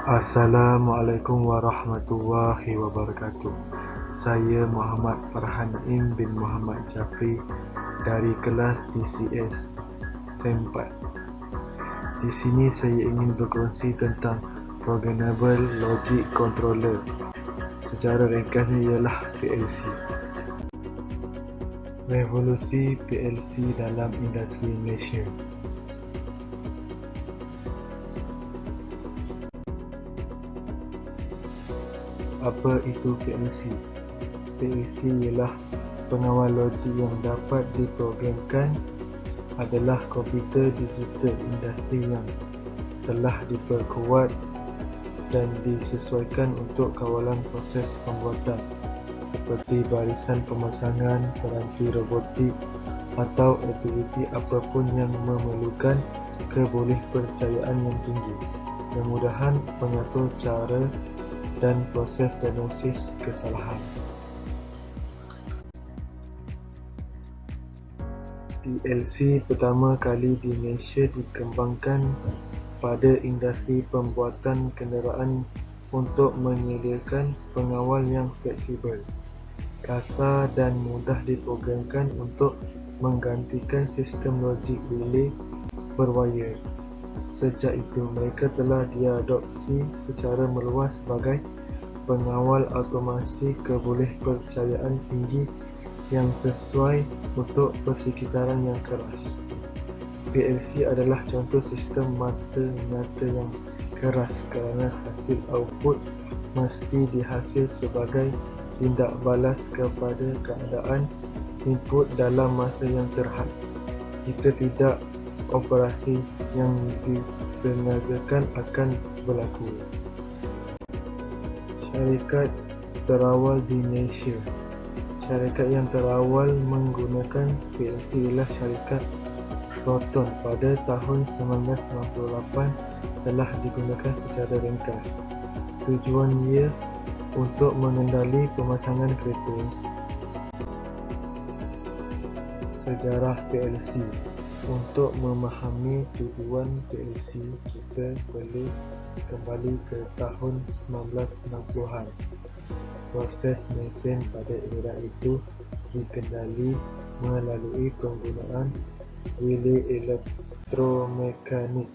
Assalamualaikum warahmatullahi wabarakatuh. Saya Muhammad Farhan Naim bin Muhammad Jafri dari kelas TCS SEM4. Di sini saya ingin berkongsi tentang Programmable Logic Controller. Secara ringkasnya ialah PLC. Revolusi PLC dalam industri Malaysia. Apa itu PLC? PLC ialah pengawal logik yang dapat diprogramkan, adalah komputer digital industri yang telah diperkuat dan disesuaikan untuk kawalan proses pembuatan seperti barisan pemasangan, peranti robotik atau aktiviti apapun yang memerlukan kebolehpercayaan yang tinggi, kemudahan mengatur cara dan proses diagnosis kesalahan. PLC pertama kali di Malaysia dikembangkan pada industri pembuatan kenderaan untuk menyediakan pengawal yang fleksibel, kasar dan mudah diprogramkan untuk menggantikan sistem logik relay berwayar. Sejak itu, mereka telah diadopsi secara meluas sebagai pengawal automasi kebolehpercayaan tinggi yang sesuai untuk persekitaran yang keras. PLC adalah contoh sistem mata-mata yang keras kerana hasil output mesti dihasil sebagai tindak balas kepada keadaan input dalam masa yang terhad. Jika tidak, operasi yang disengajakan akan berlaku. Syarikat terawal di Malaysia. Syarikat yang terawal menggunakan PLC ialah syarikat Proton. Pada tahun 1998 telah digunakan secara ringkas. Tujuannya untuk mengendali pemasangan kereta. Sejarah PLC. Untuk memahami tujuan PLC, kita perlu kembali ke tahun 1960-an. Proses mesin pada era itu dikendali melalui penggunaan relay elektromekanik.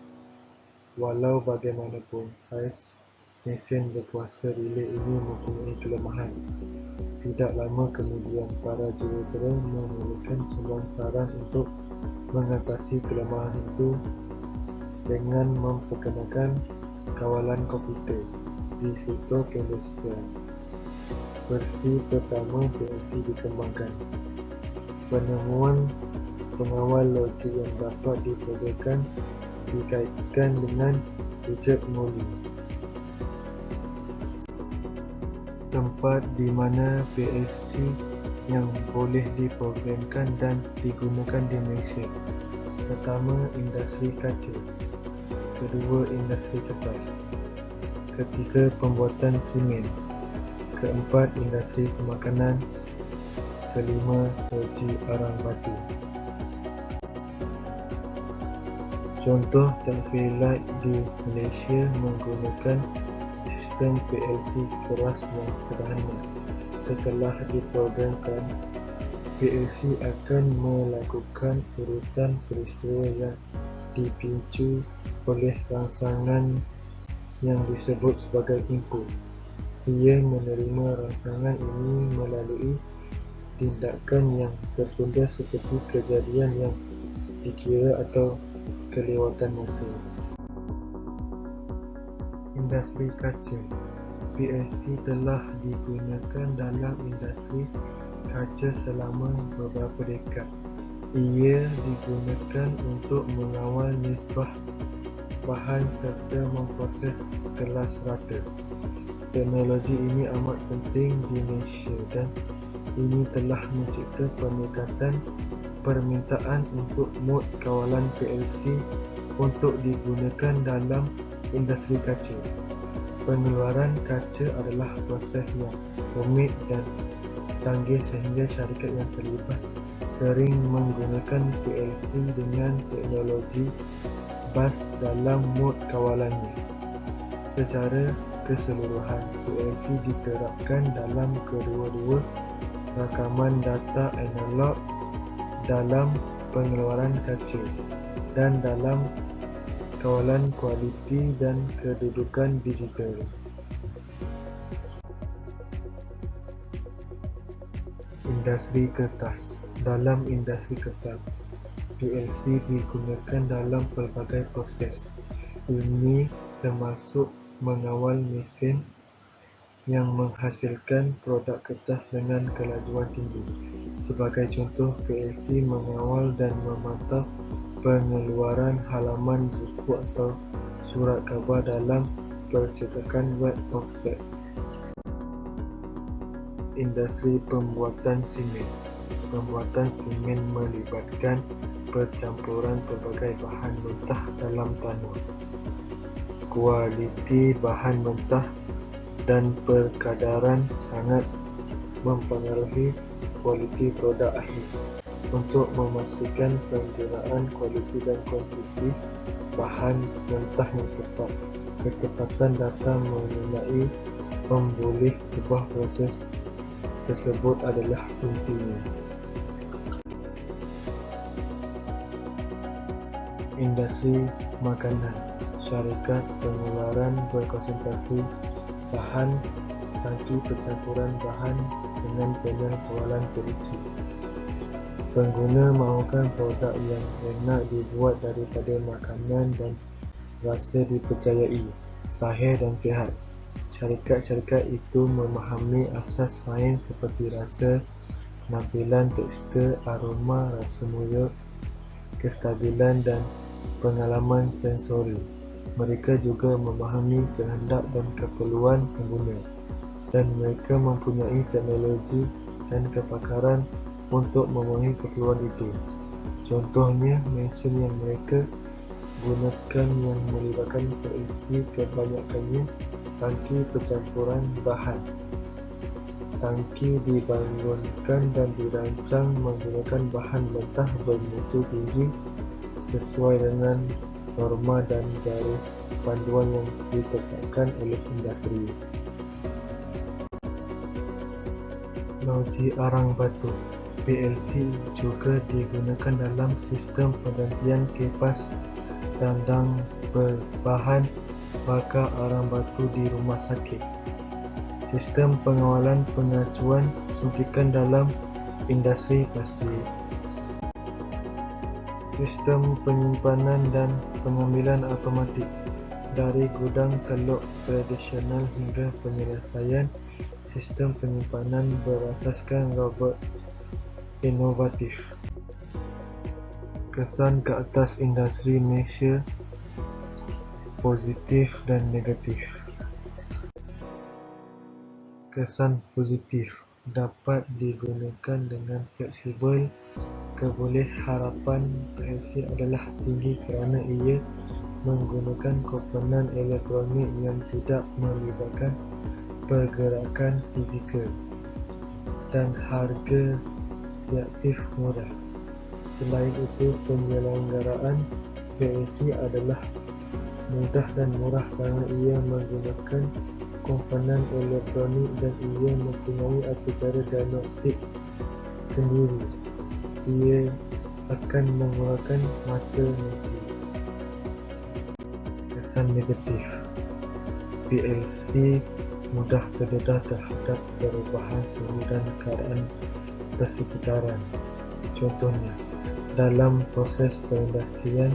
Walau bagaimanapun, saiz mesin berkuasa relay ini mempunyai kelemahan. Tidak lama kemudian, para jurutera memerlukan sumbangan saran untuk mengatasi kelemahan itu dengan memperkenalkan kawalan komputer di situ Industrial. Versi pertama PLC dikembangkan. Penemuan pengawal logik yang dapat diprogramkan dikaitkan dengan Richard Morley. Tempat di mana PLC yang boleh diprogramkan dan digunakan di Malaysia. Pertama, industri kaca. Kedua, industri kertas. Ketiga, pembuatan simen. Keempat, industri pemakanan. Kelima, loji arang batu. Contoh telefon di Malaysia menggunakan sistem PLC keras yang sederhana. Setelah diprogramkan, PLC akan melakukan urutan peristiwa yang dipicu oleh rangsangan yang disebut sebagai input. Ia menerima rangsangan ini melalui tindakan yang tertunda seperti kejadian yang dikira atau kelewatan masa. Industri kaca. PLC telah digunakan dalam industri kaca selama beberapa dekad. Ia digunakan untuk mengawal nisbah bahan serta memproses kelas rata. Teknologi ini amat penting di Malaysia dan ini telah mencipta peningkatan permintaan untuk mod kawalan PLC untuk digunakan dalam industri kaca. Pengeluaran kaca adalah proses yang rumit dan canggih sehingga syarikat yang terlibat sering menggunakan PLC dengan teknologi bas dalam mod kawalannya. Secara keseluruhan, PLC diterapkan dalam kedua-dua rakaman data analog, dalam pengeluaran kaca, dan dalam kawalan kualiti dan kedudukan digital. Industri kertas. Dalam industri kertas, PLC digunakan dalam pelbagai proses. Ini termasuk mengawal mesin yang menghasilkan produk kertas dengan kelajuan tinggi. Sebagai contoh, PLC mengawal dan memantau pengeluaran halaman buku atau surat khabar dalam percetakan web offset. Industri pembuatan semen. Pembuatan semen melibatkan percampuran pelbagai bahan mentah dalam tanah. Kualiti bahan mentah dan perkadaran sangat mempengaruhi kualiti produk akhir. Untuk memastikan penggunaan kualiti dan kuantiti bahan mentah yang tepat, ketepatan data mengenai pemboleh sebuah proses tersebut adalah intinya. Industri makanan. Syarikat pengeluaran berkonsentrasi bahan, tangki pencampuran bahan dengan panel kawalan terisi. Pengguna mahukan produk yang enak dibuat daripada makanan dan rasa dipercayai, sahih dan sihat. Syarikat-syarikat itu memahami asas sains seperti rasa, penampilan, tekstur, aroma, rasa mulut, kestabilan dan pengalaman sensori. Mereka juga memahami kehendak dan keperluan pengguna, dan mereka mempunyai teknologi dan kepakaran untuk memenuhi keperluan itu. Contohnya, mesin yang mereka gunakan yang melibatkan PLC kebanyakannya tangki pencampuran bahan. Tangki dibangunkan dan dirancang menggunakan bahan mentah bermutu tinggi sesuai dengan norma dan garis panduan yang ditetapkan oleh industri. Teknologi arang batu. PLC juga digunakan dalam sistem penggantian kipas dandang berbahan bakar arang batu di rumah sakit. Sistem pengawalan pengacuan suntikan dalam industri plastik. Sistem penyimpanan dan pengambilan automatik dari gudang teluk tradisional hingga penyelesaian sistem penyimpanan berasaskan robot inovatif. Kesan ke atas industri Malaysia positif dan negatif. Kesan positif dapat digunakan dengan fleksibel. Kebolehan PLC adalah tinggi kerana ia menggunakan komponen elektronik yang tidak melibatkan pergerakan fizikal, dan harga reaktif murah. Selain itu, penyelenggaraan PLC adalah mudah dan murah kerana ia menggunakan komponen elektronik dan ia mempunyai acara diagnostik sendiri. Ia akan mengurangkan masa nanti. Kesan negatif. PLC mudah terdedah terhadap perubahan suhu dan keadaan persekitaran. Contohnya, dalam proses perindustrian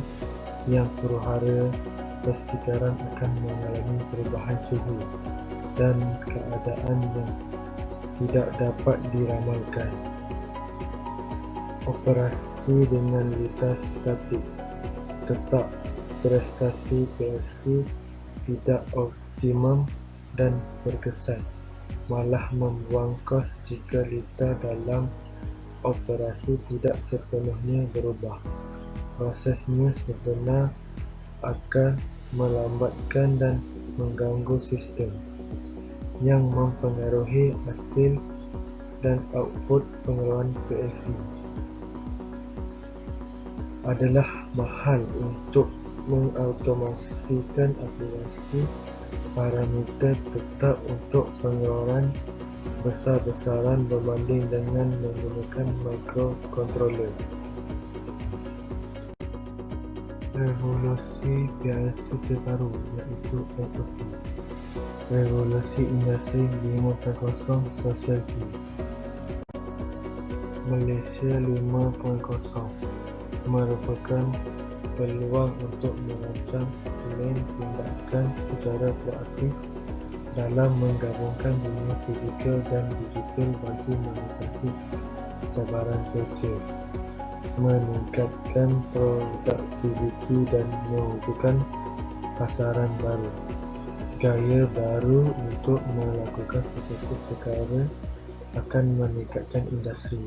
yang huru-hara, persekitaran akan mengalami perubahan suhu dan keadaan yang tidak dapat diramalkan. Operasi dengan lintas statik tetap. Prestasi PLC tidak optimum dan berkesan, malah membuang kos jika lita dalam operasi tidak sepenuhnya berubah. Prosesnya sebenar akan melambatkan dan mengganggu sistem, yang mempengaruhi hasil dan output pengeluaran PLC. Adalah mahal untuk mengautomasikan aplikasi parameter tetap untuk pengeluaran besar-besaran berbanding dengan menggunakan microcontroller. Revolusi PLC terbaru iaitu IoT. Revolusi Industri 5.0 Society Malaysia 5.0 merupakan peluang untuk merancang plan tindakan secara proaktif dalam menggabungkan dunia fizikal dan digital bagi mengatasi cabaran sosial, meningkatkan produktiviti dan mewujudkan pasaran baru, gaya baru untuk melakukan sesuatu perkara akan meningkatkan industri.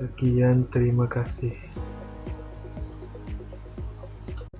Sekian, terima kasih.